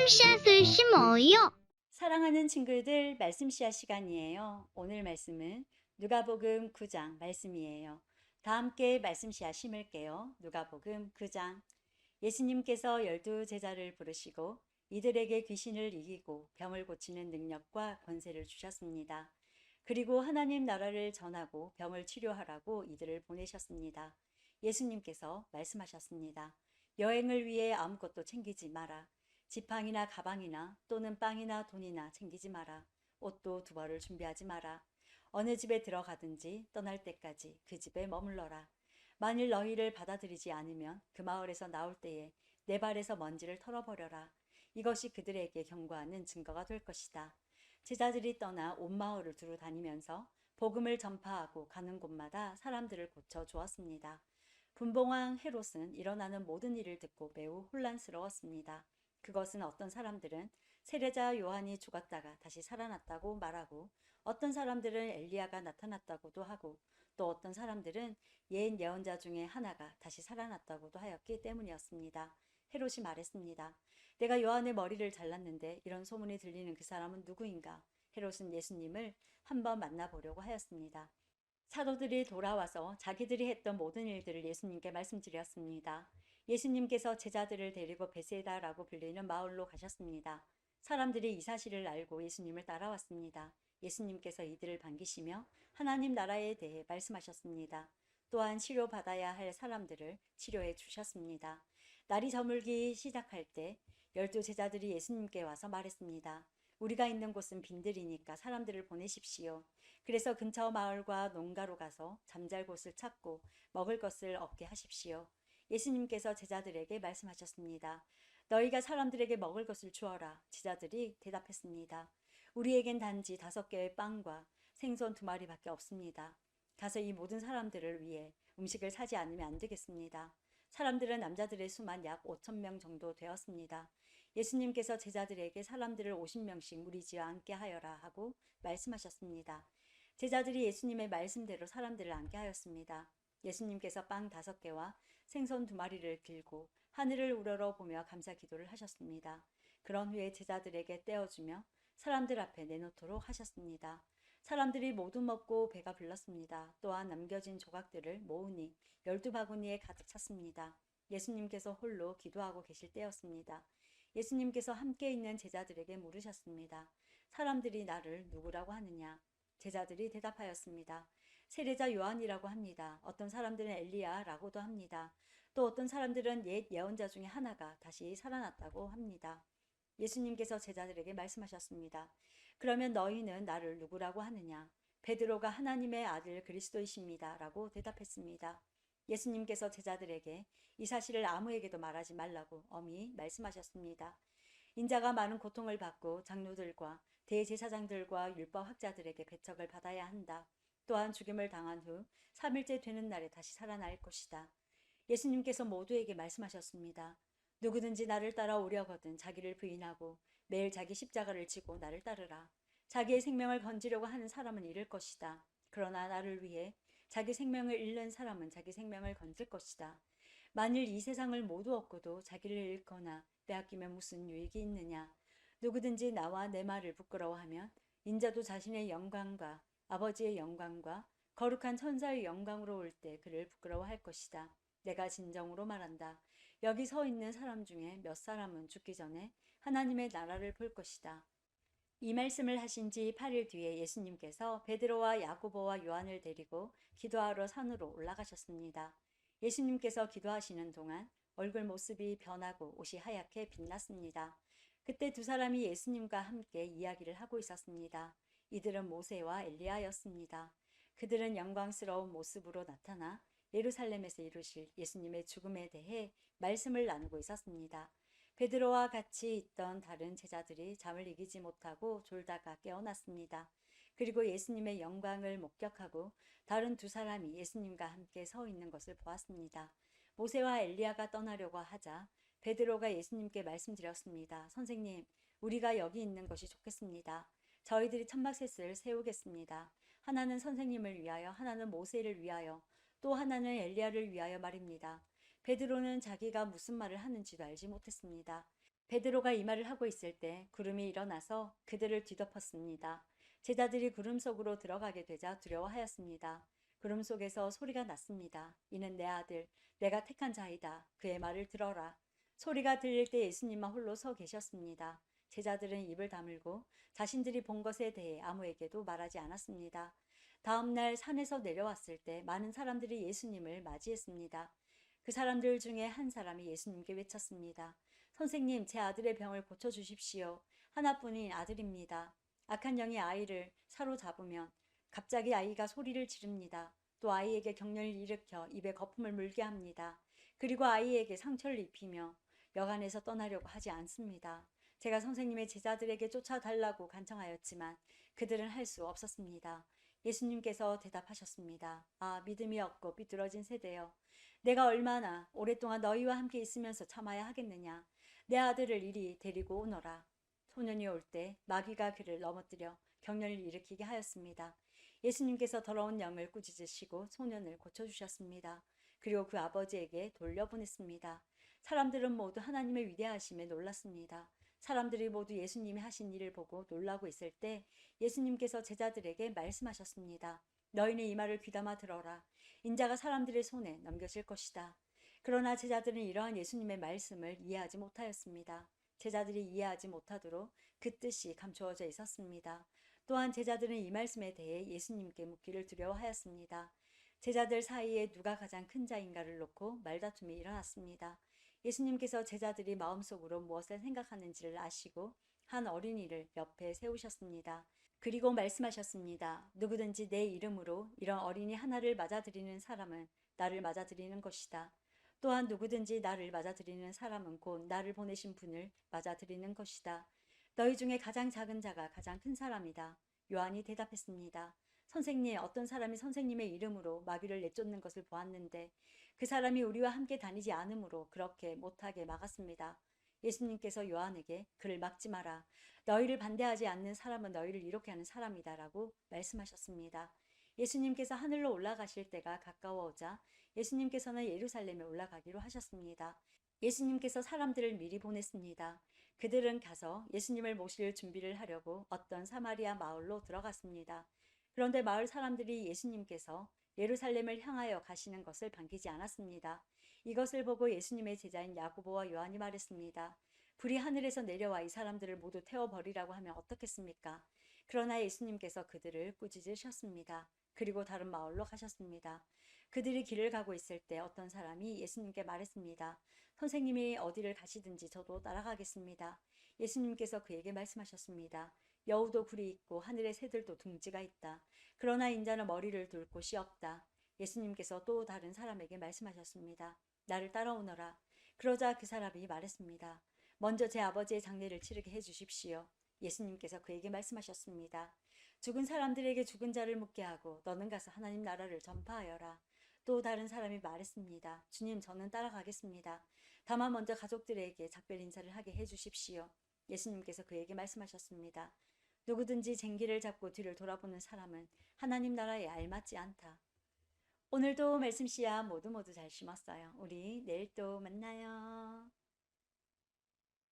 씨앗을 심어요. 사랑하는 친구들, 말씀 씨앗 시간이에요. 오늘 말씀은 누가복음 9장 말씀이에요. 다 함께 말씀 씨앗 심을게요. 누가복음 9장. 예수님께서 12제자를 부르시고 이들에게 귀신을 이기고 병을 고치는 능력과 권세를 주셨습니다. 그리고 하나님 나라를 전하고 병을 치료하라고 이들을 보내셨습니다. 예수님께서 말씀하셨습니다. 여행을 위해 아무것도 챙기지 마라. 지팡이나 가방이나 또는 빵이나 돈이나 챙기지 마라. 옷도 두 벌을 준비하지 마라. 어느 집에 들어가든지 떠날 때까지 그 집에 머물러라. 만일 너희를 받아들이지 않으면 그 마을에서 나올 때에 내 발에서 먼지를 털어버려라. 이것이 그들에게 경고하는 증거가 될 것이다. 제자들이 떠나 온 마을을 두루 다니면서 복음을 전파하고 가는 곳마다 사람들을 고쳐 주었습니다. 분봉왕 헤롯은 일어나는 모든 일을 듣고 매우 혼란스러웠습니다. 그것은 어떤 사람들은 세례자 요한이 죽었다가 다시 살아났다고 말하고, 어떤 사람들은 엘리야가 나타났다고도 하고, 또 어떤 사람들은 옛 예언자 중에 하나가 다시 살아났다고도 하였기 때문이었습니다. 헤롯이 말했습니다. 내가 요한의 머리를 잘랐는데 이런 소문이 들리는 그 사람은 누구인가? 헤롯은 예수님을 한번 만나보려고 하였습니다. 사도들이 돌아와서 자기들이 했던 모든 일들을 예수님께 말씀드렸습니다. 예수님께서 제자들을 데리고 베세다라고 불리는 마을로 가셨습니다. 사람들이 이 사실을 알고 예수님을 따라왔습니다. 예수님께서 이들을 반기시며 하나님 나라에 대해 말씀하셨습니다. 또한 치료받아야 할 사람들을 치료해 주셨습니다. 날이 저물기 시작할 때 12제자들이 예수님께 와서 말했습니다. 우리가 있는 곳은 빈들이니까 사람들을 보내십시오. 그래서 근처 마을과 농가로 가서 잠잘 곳을 찾고 먹을 것을 얻게 하십시오. 예수님께서 제자들에게 말씀하셨습니다. 너희가 사람들에게 먹을 것을 주어라. 제자들이 대답했습니다. 우리에겐 단지 5개의 빵과 생선 2마리밖에 없습니다. 가서 이 모든 사람들을 위해 음식을 사지 않으면 안 되겠습니다. 사람들은 남자들의 수만 약 5,000명 정도 되었습니다. 예수님께서 제자들에게 사람들을 50명씩 무리지어 앉게 하여라 하고 말씀하셨습니다. 제자들이 예수님의 말씀대로 사람들을 앉게 하였습니다. 예수님께서 빵 5개와 생선 2마리를 들고 하늘을 우러러 보며 감사 기도를 하셨습니다. 그런 후에 제자들에게 떼어주며 사람들 앞에 내놓도록 하셨습니다. 사람들이 모두 먹고 배가 불렀습니다. 또한 남겨진 조각들을 모으니 12바구니에 가득 찼습니다. 예수님께서 홀로 기도하고 계실 때였습니다. 예수님께서 함께 있는 제자들에게 물으셨습니다. 사람들이 나를 누구라고 하느냐? 제자들이 대답하였습니다. 세례자 요한이라고 합니다. 어떤 사람들은 엘리야라고도 합니다. 또 어떤 사람들은 옛 예언자 중에 하나가 다시 살아났다고 합니다. 예수님께서 제자들에게 말씀하셨습니다. 그러면 너희는 나를 누구라고 하느냐? 베드로가 하나님의 아들 그리스도이십니다. 라고 대답했습니다. 예수님께서 제자들에게 이 사실을 아무에게도 말하지 말라고 엄히 말씀하셨습니다. 인자가 많은 고통을 받고 장로들과 대제사장들과 율법학자들에게 배척을 받아야 한다. 또한 죽임을 당한 후 3일째 되는 날에 다시 살아날 것이다. 예수님께서 모두에게 말씀하셨습니다. 누구든지 나를 따라오려거든 자기를 부인하고 매일 자기 십자가를 지고 나를 따르라. 자기의 생명을 건지려고 하는 사람은 잃을 것이다. 그러나 나를 위해 자기 생명을 잃는 사람은 자기 생명을 건질 것이다. 만일 이 세상을 모두 얻고도 자기를 잃거나 빼앗기면 무슨 유익이 있느냐? 누구든지 나와 내 말을 부끄러워하면 인자도 자신의 영광과 아버지의 영광과 거룩한 천사의 영광으로 올 때 그를 부끄러워할 것이다. 내가 진정으로 말한다. 여기 서 있는 사람 중에 몇 사람은 죽기 전에 하나님의 나라를 볼 것이다. 이 말씀을 하신 지 8일 뒤에 예수님께서 베드로와 야고보와 요한을 데리고 기도하러 산으로 올라가셨습니다. 예수님께서 기도하시는 동안 얼굴 모습이 변하고 옷이 하얗게 빛났습니다. 그때 두 사람이 예수님과 함께 이야기를 하고 있었습니다. 이들은 모세와 엘리야였습니다. 그들은 영광스러운 모습으로 나타나 예루살렘에서 이루실 예수님의 죽음에 대해 말씀을 나누고 있었습니다. 베드로와 같이 있던 다른 제자들이 잠을 이기지 못하고 졸다가 깨어났습니다. 그리고 예수님의 영광을 목격하고 다른 두 사람이 예수님과 함께 서 있는 것을 보았습니다. 모세와 엘리야가 떠나려고 하자 베드로가 예수님께 말씀드렸습니다. 선생님, 우리가 여기 있는 것이 좋겠습니다. 저희들이 천막셋을 세우겠습니다. 하나는 선생님을 위하여, 하나는 모세를 위하여, 또 하나는 엘리야를 위하여 말입니다. 베드로는 자기가 무슨 말을 하는지도 알지 못했습니다. 베드로가 이 말을 하고 있을 때 구름이 일어나서 그들을 뒤덮었습니다. 제자들이 구름 속으로 들어가게 되자 두려워하였습니다. 구름 속에서 소리가 났습니다. 이는 내 아들, 내가 택한 자이다. 그의 말을 들어라. 소리가 들릴 때 예수님만 홀로 서 계셨습니다. 제자들은 입을 다물고 자신들이 본 것에 대해 아무에게도 말하지 않았습니다. 다음 날 산에서 내려왔을 때 많은 사람들이 예수님을 맞이했습니다. 그 사람들 중에 한 사람이 예수님께 외쳤습니다. 선생님, 제 아들의 병을 고쳐주십시오. 하나뿐인 아들입니다. 악한 영이 아이를 사로잡으면 갑자기 아이가 소리를 지릅니다. 또 아이에게 경련을 일으켜 입에 거품을 물게 합니다. 그리고 아이에게 상처를 입히며 여간에서 떠나려고 하지 않습니다. 제가 선생님의 제자들에게 쫓아달라고 간청하였지만 그들은 할 수 없었습니다. 예수님께서 대답하셨습니다. 아, 믿음이 없고 삐뚤어진 세대여. 내가 얼마나 오랫동안 너희와 함께 있으면서 참아야 하겠느냐. 내 아들을 이리 데리고 오너라. 소년이 올 때 마귀가 그를 넘어뜨려 경련을 일으키게 하였습니다. 예수님께서 더러운 영을 꾸짖으시고 소년을 고쳐주셨습니다. 그리고 그 아버지에게 돌려보냈습니다. 사람들은 모두 하나님의 위대하심에 놀랐습니다. 사람들이 모두 예수님이 하신 일을 보고 놀라고 있을 때 예수님께서 제자들에게 말씀하셨습니다. 너희는 이 말을 귀담아 들어라. 인자가 사람들의 손에 넘겨질 것이다. 그러나 제자들은 이러한 예수님의 말씀을 이해하지 못하였습니다. 제자들이 이해하지 못하도록 그 뜻이 감추어져 있었습니다. 또한 제자들은 이 말씀에 대해 예수님께 묻기를 두려워하였습니다. 제자들 사이에 누가 가장 큰 자인가를 놓고 말다툼이 일어났습니다. 예수님께서 제자들이 마음속으로 무엇을 생각하는지를 아시고 한 어린이를 옆에 세우셨습니다. 그리고 말씀하셨습니다. 누구든지 내 이름으로 이런 어린이 하나를 맞아들이는 사람은 나를 맞아들이는 것이다. 또한 누구든지 나를 맞아들이는 사람은 곧 나를 보내신 분을 맞아들이는 것이다. 너희 중에 가장 작은 자가 가장 큰 사람이다. 요한이 대답했습니다. 선생님, 어떤 사람이 선생님의 이름으로 마귀를 내쫓는 것을 보았는데 그 사람이 우리와 함께 다니지 않으므로 그렇게 못하게 막았습니다. 예수님께서 요한에게 그를 막지 마라. 너희를 반대하지 않는 사람은 너희를 이롭게 하는 사람이다 라고 말씀하셨습니다. 예수님께서 하늘로 올라가실 때가 가까워오자 예수님께서는 예루살렘에 올라가기로 하셨습니다. 예수님께서 사람들을 미리 보냈습니다. 그들은 가서 예수님을 모실 준비를 하려고 어떤 사마리아 마을로 들어갔습니다. 그런데 마을 사람들이 예수님께서 예루살렘을 향하여 가시는 것을 반기지 않았습니다. 이것을 보고 예수님의 제자인 야고보와 요한이 말했습니다. 불이 하늘에서 내려와 이 사람들을 모두 태워버리라고 하면 어떻겠습니까? 그러나 예수님께서 그들을 꾸짖으셨습니다. 그리고 다른 마을로 가셨습니다. 그들이 길을 가고 있을 때 어떤 사람이 예수님께 말했습니다. 선생님이 어디를 가시든지 저도 따라가겠습니다. 예수님께서 그에게 말씀하셨습니다. 여우도 굴이 있고 하늘의 새들도 둥지가 있다. 그러나 인자는 머리를 둘 곳이 없다. 예수님께서 또 다른 사람에게 말씀하셨습니다. 나를 따라오너라. 그러자 그 사람이 말했습니다. 먼저 제 아버지의 장례를 치르게 해주십시오. 예수님께서 그에게 말씀하셨습니다. 죽은 사람들에게 죽은 자를 묻게 하고 너는 가서 하나님 나라를 전파하여라. 또 다른 사람이 말했습니다. 주님, 저는 따라가겠습니다. 다만 먼저 가족들에게 작별 인사를 하게 해주십시오. 예수님께서 그에게 말씀하셨습니다. 누구든지 쟁기를 잡고 뒤를 돌아보는 사람은 하나님 나라에 알맞지 않다. 오늘도 말씀 씨앗 모두 잘 심었어요. 우리 내일 또 만나요.